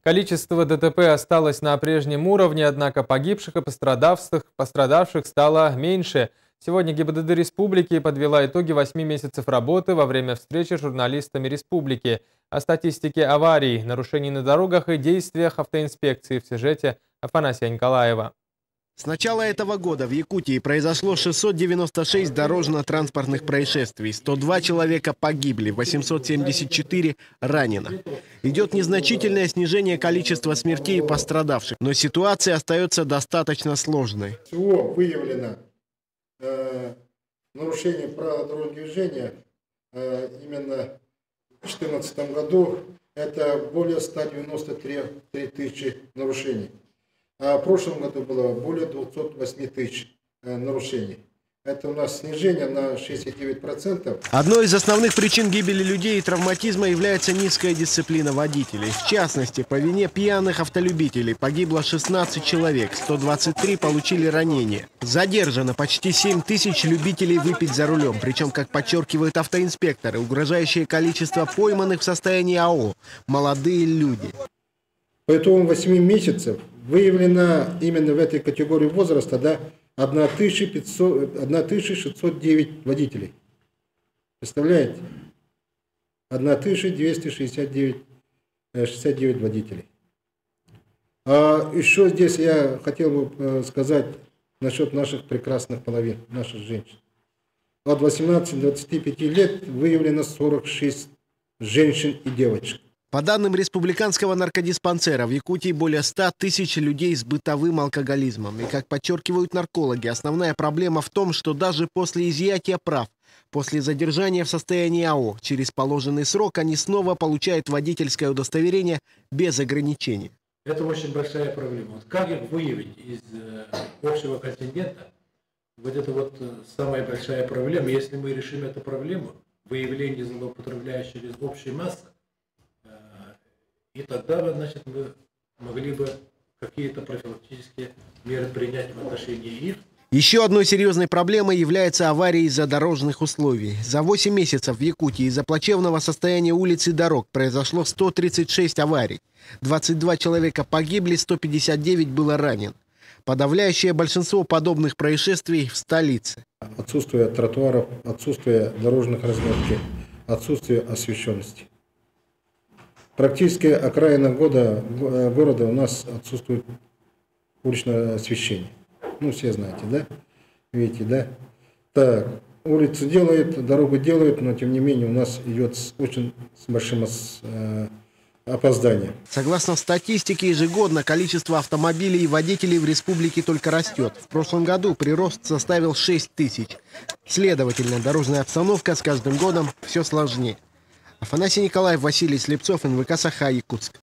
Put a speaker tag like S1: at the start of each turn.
S1: Количество ДТП осталось на прежнем уровне, однако погибших и пострадавших стало меньше. Сегодня ГИБДД республики подвела итоги 8 месяцев работы во время встречи с журналистами республики. О статистике аварий, нарушений на дорогах и действиях автоинспекции в сюжете Афанасия Николаева.
S2: С начала этого года в Якутии произошло 696 дорожно-транспортных происшествий, 102 человека погибли, 874 ранено. Идет незначительное снижение количества смертей и пострадавших, но ситуация остается достаточно сложной.
S3: Всего выявлено нарушение правил дорожного движения именно в 2014 году. Это более 193 тысячи нарушений. А в прошлом году было более 208 тысяч нарушений. Это у нас снижение на 69%.
S2: Одной из основных причин гибели людей и травматизма является низкая дисциплина водителей. В частности, по вине пьяных автолюбителей погибло 16 человек, 123 получили ранения. Задержано почти 7 тысяч любителей выпить за рулем. Причем, как подчеркивают автоинспекторы, угрожающее количество пойманных в состоянии АО – молодые люди.
S3: По итогам 8 месяцев выявлено именно в этой категории возраста 1609 водителей. Представляете? 1269 водителей. А еще здесь я хотел бы сказать насчет наших прекрасных половин, наших женщин. От 18 до 25 лет выявлено 46 женщин и девочек.
S2: По данным республиканского наркодиспансера, в Якутии более 100 тысяч людей с бытовым алкоголизмом. И, как подчеркивают наркологи, основная проблема в том, что даже после изъятия прав, после задержания в состоянии АО, через положенный срок они снова получают водительское удостоверение без ограничений.
S4: Это очень большая проблема. Вот как их выявить из общего контингента? Вот это вот самая большая проблема. Если мы решим эту проблему, выявление злоупотребляющих через общей массы, и тогда, значит, мы могли бы какие-то профилактические меры принять в отношении их.
S2: Еще одной серьезной проблемой является авария из-за дорожных условий. За 8 месяцев в Якутии из-за плачевного состояния улиц и дорог произошло 136 аварий. 22 человека погибли, 159 было ранено. Подавляющее большинство подобных происшествий в столице.
S3: Отсутствие тротуаров, отсутствие дорожных разметки, отсутствие освещенности. Практически окраина города у нас отсутствует уличное освещение. Ну, все знаете, да? Видите, да? Так, улицу делают, дорогу делают, но тем не менее у нас идет с большим опозданием.
S2: Согласно статистике, ежегодно количество автомобилей и водителей в республике только растет. В прошлом году прирост составил 6 тысяч. Следовательно, дорожная обстановка с каждым годом все сложнее. Афанасий Николаев, Василий Слепцов, НВК «Саха», Якутск.